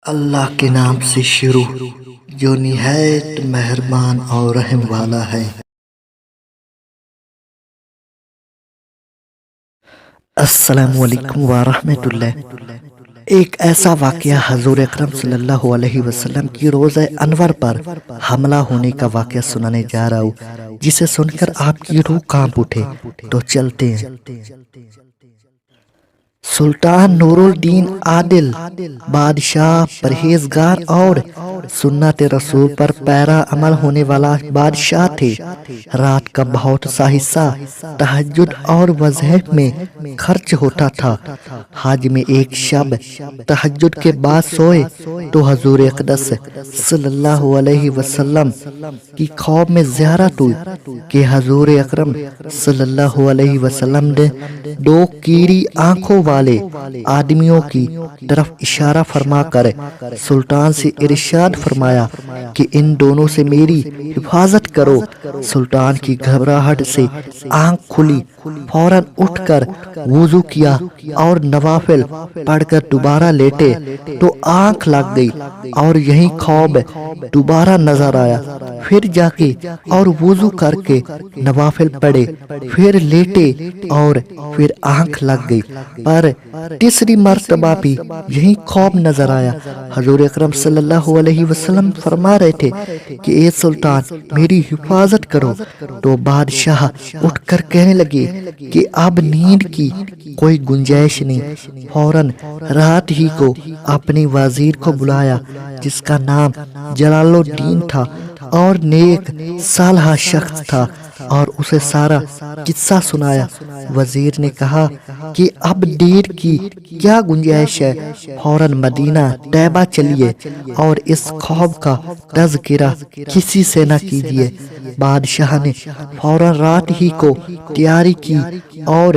اللہ کے نام سے شروع جو نہایت مہربان اور رحم والا ہے۔ السلام علیکم ورحمۃ اللہ۔ ایک ایسا واقعہ حضور اکرم صلی اللہ علیہ وسلم کی روزہ انور پر حملہ ہونے کا واقعہ سنانے جا رہا ہوں، جسے سن کر آپ کی روح کانپ اٹھے۔ تو چلتے ہیں۔ سلطان نور الدین عادل بادشاہ پرہیزگار اور سنت رسول پر پیرا عمل ہونے والا بادشاہ تھے۔ رات کا بہت سا حصہ تہجد اور وظیفے میں خرچ ہوتا تھا۔ حج میں ایک شب تہجد کے بعد سوئے تو حضور اقدس صلی اللہ علیہ وسلم کی خواب میں زیارت ہوئی کہ حضور اکرم صلی اللہ علیہ وسلم نے دو کیڑی آنکھوں والے آدمیوں کی طرف اشارہ فرما کر سلطان سے ارشاد فرمایا کہ ان دونوں سے میری حفاظت کرو۔ سلطان کی گھبراہٹ سے آنکھ کھلی، فوراً اٹھ کر وضو کیا اور نوافل پڑھ کر دوبارہ لیٹے تو آنکھ لگ گئی اور یہی خواب دوبارہ نظر آیا۔ پھر جاگے اور وضو کر کے نوافل پڑھے، پھر لیٹے اور پھر آنکھ لگ گئی، پر تیسری مرتبہ بھی یہی خواب نظر آیا۔ حضور اکرم صلی اللہ علیہ وسلم فرما رہے تھے کہ اے سلطان میری حفاظت کرو۔ تو بادشاہ اٹھ کر کہنے لگے کہ اب نیند کی کوئی گنجائش نہیں۔ فوراً رات ہی کو اپنے وزیر کو بلایا جس کا نام جلال الدین تھا اور نیک صالح شخص تھا، اور اسے سارا قصہ سنایا۔ وزیر نے کہا کہ اب دیر کی کیا گنجائش ہے، فوراً مدینہ طیبہ چلیے اور اس خواب کا تذکرہ کسی سے نہ کیجیے۔ بادشاہ نے فوراً رات ہی کو تیاری کی اور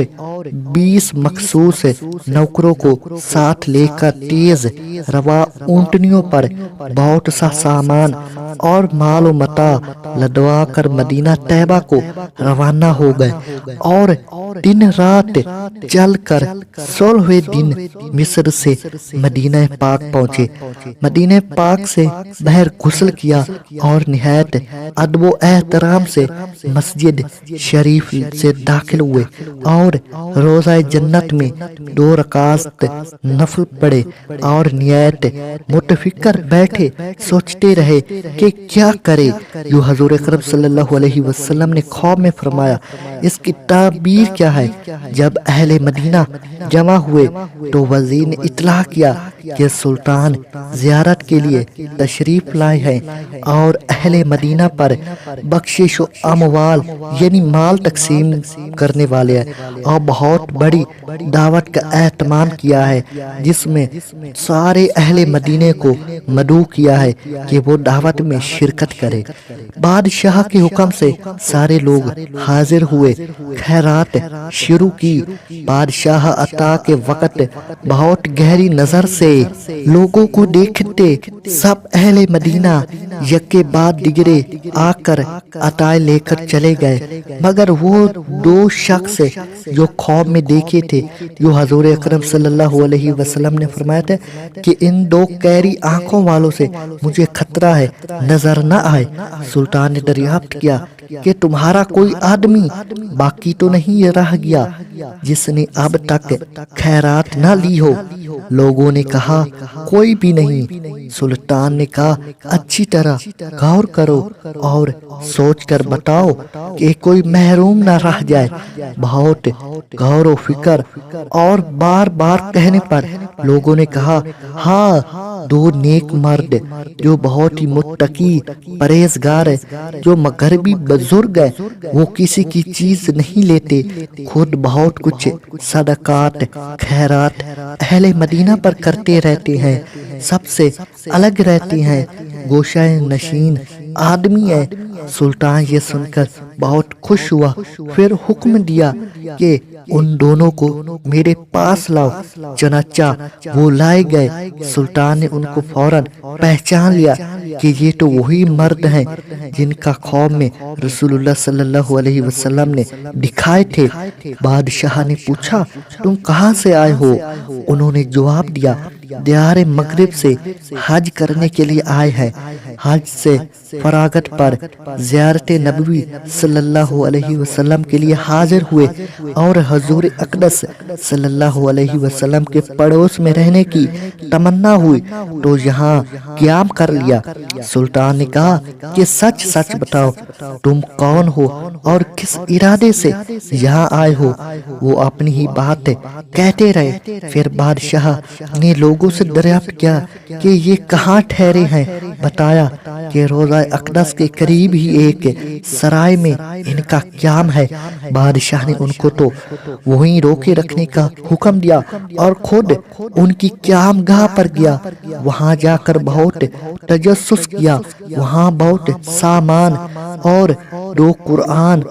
20 مخصوص نوکروں کو ساتھ لے کر تیز روا اونٹنیوں پر بہت سا سامان اور مال و متاع لدوا کر مدینہ طیبہ کو روانہ ہو گئے اور دن رات چل کر 16ویں دن مصر سے مدینہ پاک پہنچے۔ مدینہ پاک سے بہر غسل کیا اور نہایت ادب و احترام سے مسجد شریف سے داخل ہوئے اور روضہ جنت میں 2 رکعت نفل پڑھے اور نہایت متفکر بیٹھے سوچتے رہے کہ کیا کرے۔ جو حضور اکرم صلی اللہ علیہ وسلم نے خواب میں فرمایا، اس کی تعبیر کیا ہے؟ جب اہل مدینہ جمع ہوئے تو وزیر نے اطلاع کیا کہ سلطان زیارت کے لیے تشریف لائے ہیں اور اہل مدینہ پر بخشش و اموال یعنی مال تقسیم کرنے والے ہیں، اور بہت بڑی دعوت کا اہتمام کیا ہے جس میں سارے اہل مدینہ کو مدعو کیا ہے کہ وہ دعوت میں شرکت کرے۔ بادشاہ کے حکم سے سارے لوگ حاضر ہوئے، خیرات شروع کی۔ بادشاہ عطا کے وقت بہت گہری نظر سے لوگوں کو دیکھتے سب اہل مدینہ یکے بعد دیگرے آ کر عطا لے کر چلے گئے، مگر وہ 2 شخص جو خواب میں دیکھے تھے، جو حضور اکرم صلی اللہ علیہ وسلم نے فرمایا تھا کہ ان 2 قیری آنکھوں والوں سے مجھے خطرہ ہے، نظر نہ آئے۔ سلطان نے دریافت کیا کہ تمہارا کوئی آدمی باقی تو نہیں رہ گیا جس نے اب تک خیرات نہ لی ہو؟ لوگوں نے کہا کوئی بھی نہیں۔ سلطان نے کہا اچھی طرح غور کرو اور سوچ کر بتاؤ کہ کوئی محروم نہ رہ جائے۔ بہت غور و فکر اور بار بار کہنے پر لوگوں نے کہا ہاں، 2 نیک مرد جو بہت ہی متقی پرہیزگار ہے، جو مغربی بزرگ ہے، وہ کسی کی چیز نہیں لیتے، خود بہت کچھ صدقات خیرات اہل مدینہ پر کرتے رہتے ہیں، سب سے الگ رہتے ہیں، گوشہ نشین آدمی ہے۔ سلطان یہ سن کر بہت خوش ہوا، پھر حکم دیا کہ ان دونوں کو میرے پاس لاؤ۔ چنانچہ وہ لائے گئے۔ سلطان نے ان کو فوراً پہچان لیا کہ یہ تو وہی مرد ہیں جن کا خواب میں رسول اللہ صلی اللہ علیہ وسلم نے دکھائے تھے۔ بادشاہ نے پوچھا تم کہاں سے آئے ہو؟ انہوں نے جواب دیا دیار مغرب سے حج کرنے کے لیے آئے ہیں۔ حج سے فراغت پر زیارت نبوی صلی اللہ علیہ وسلم کے لیے حاضر ہوئے اور حضور اقدس صلی اللہ علیہ وسلم کے پڑوس میں رہنے کی تمنا ہوئی تو یہاں قیام کر لیا۔ سلطان نے کہا کہ سچ سچ بتاؤ تم کون ہو اور کس ارادے سے یہاں آئے ہو؟ وہ اپنی ہی بات کہتے رہے۔ پھر بادشاہ نے لوگوں سے دریافت کیا کہ یہ کہاں ٹھہرے ہیں۔ بتایا کہ روضہ اقدس کے قریب ہی ایک سرائے میں ان کا قیام ہے۔ بادشاہ نے ان کو تو وہیں روکے رکھنے کا حکم دیا اور خود ان کی قیام گاہ پر گیا۔ وہاں جا کر بہت تجسس کیا۔ وہاں بہت سامان اور 2 قرآن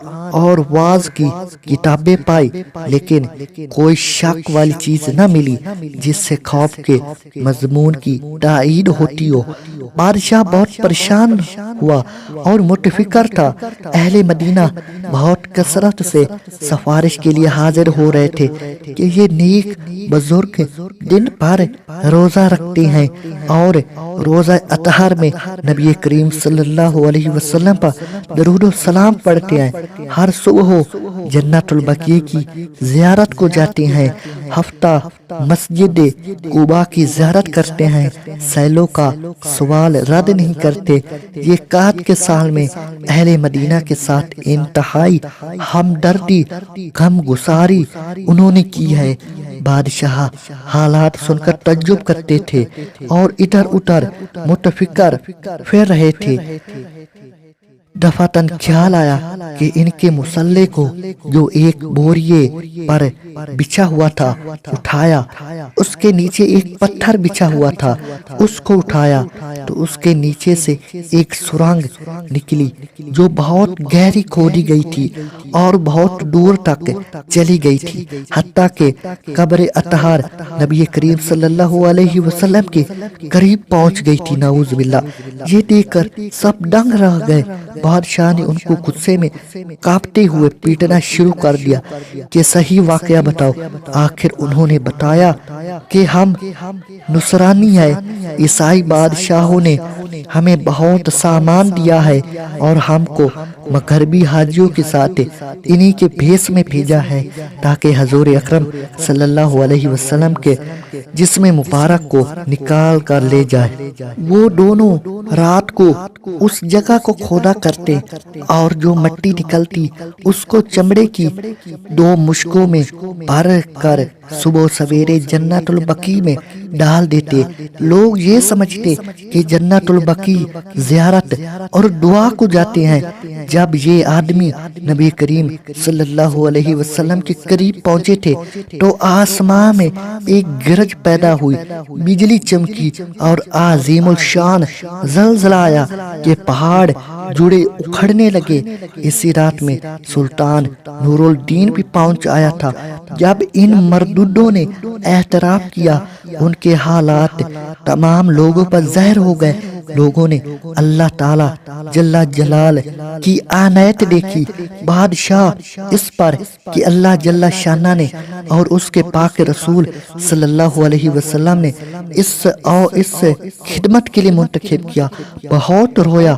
اور واعظ کی کتابیں پائی، لیکن کوئی شک والی چیز نہ ملی جس سے خوف کے مضمون کی تائید ہوتی ہو۔ بادشاہ بہت پریشان ہوا اور متفکر تھا۔ اہل مدینہ بہت کثرت سے سفارش کے لیے حاضر ہو رہے تھے کہ یہ نیک بزرگ دن بھر روزہ رکھتے ہیں اور روزہ اطہار میں نبی کریم صلی اللہ علیہ وسلم پر درود و سلام پڑھتے ہیں۔ ہر صبح جنت البقیع کی زیارت کو جاتے ہیں۔ ہفتہ مسجد قباء کی زیارت کرتے ہیں۔ سیلوں کا سوال رد نہیں کرتے۔ یہ قحط کے سال میں اہل مدینہ کے ساتھ انتہائی ہمدردی غم گساری انہوں نے کی ہے۔ بادشاہ حالات سن کر تعجب کرتے تھے اور ادھر ادھر متفکر پھر رہے تھے۔ دفعتاً خیال آیا کہ ان کے مسلح کو جو ایک بوریے پر بچھا ہوا تھا اٹھایا۔ اس کے نیچے ایک پتھر بچھا ہوا تھا، اس کو اٹھایا تو اس کے نیچے سے ایک سرنگ نکلی جو بہت گہری کھودی گئی تھی اور بہت دور تک چلی گئی تھی، حتیٰ کہ قبر اطہار نبی کریم صلی اللہ علیہ وسلم کے قریب پہنچ گئی تھی۔ نعوذ باللہ! یہ دیکھ کر سب دنگ رہ گئے۔ بادشاہ نے ان کو غصے میں کانپتے ہوئے پیٹنا شروع کر دیا کہ صحیح واقعہ بتاؤ۔ آخر انہوں نے بتایا کہ ہم نصرانی ہیں، عیسائی بادشاہوں نے ہمیں بہت سامان دیا ہے اور ہم کو مغربی حاجیوں کے ساتھ انہی کے بھیس میں بھیجا ہے تاکہ حضور اکرم صلی اللہ علیہ وسلم کے جسم مبارک کو نکال کر لے جائے۔ وہ دونوں رات کو اس جگہ کو کھودا کرتے اور جو مٹی نکلتی اس کو چمڑے کی 2 مشکوں میں بھر کر صبح سویرے جنت البقیع میں ڈال دیتے۔ لوگ یہ سمجھتے کہ جنت البقیع زیارت اور دعا کو جاتے ہیں۔ جب یہ آدمی نبی کریم صلی اللہ علیہ وسلم کے قریب پہنچے تھے تو آسمان میں ایک گرج پیدا ہوئی، بجلی چمکی اور عظیم الشان زلزلہ آیا کہ پہاڑ جڑے اکھڑنے لگے۔ اسی رات میں سلطان نور الدین بھی پہنچ آیا تھا۔ جب ان مردودوں نے اعتراف کیا ان کے حالات تمام لوگوں پر ظاہر ہو گئے۔ لوگوں نے اللہ تعالی جل جلال کی عنایت دیکھی۔ بادشاہ اس پر کہ اللہ جل شانہ نے اور اس کے پاک رسول صلی اللہ علیہ وسلم نے اس خدمت کے لیے منتخب کیا، بہت رویا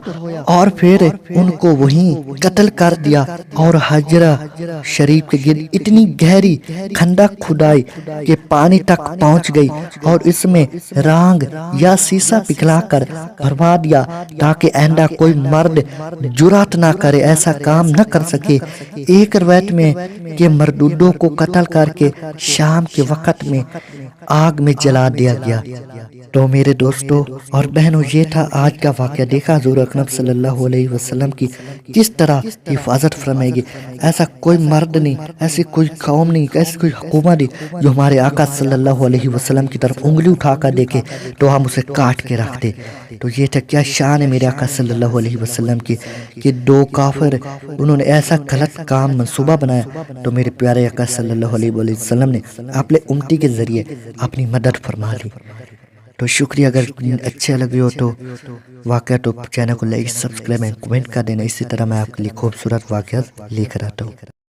اور پھر ان کو وہیں قتل کر دیا اور حجرہ شریف کے گرد اتنی گہری کھندق کھدائی کہ پانی تک پہنچ گئی اور اس میں رانگ یا سیسا پگھلا کر بھروا دیا تاکہ آئندہ کوئی مرد جرات نہ کرے، ایسا کام نہ کر سکے۔ ایک روایت میں کہ مردودوں کو قتل کر کے شام کے وقت میں آگ میں جلا دیا گیا۔ تو میرے دوستوں اور بہنوں، یہ تھا آج کا واقعہ۔ دیکھا حضور اکرم صلی اللہ علیہ وسلم کی کس طرح حفاظت فرمائے گی۔ ایسا کوئی مرد نہیں، ایسی کوئی قوم نہیں، ایسی کوئی حکومت نہیں جو ہمارے آقا صلی اللہ علیہ وسلم کی طرف انگلی اٹھا کر دیکھے تو ہم اسے کاٹ کے رکھ دے۔ تو یہ تھا کیا شان ہے میرے آقا صلی اللہ علیہ وسلم کی کہ دو کافر انہوں نے ایسا غلط کام منصوبہ بنایا تو میرے پیارے آقا صلی اللہ علیہ وسلم نے اپنے امتی کے ذریعے اپنی مدد فرما لی۔ تو شکریہ، اگر اچھے لگے ہو تو واقعہ تو چینل کو لائک سبسکرائب اینڈ کمنٹ کر دینا، اسی طرح میں آپ کے لیے خوبصورت واقعات لے کر آتا ہوں۔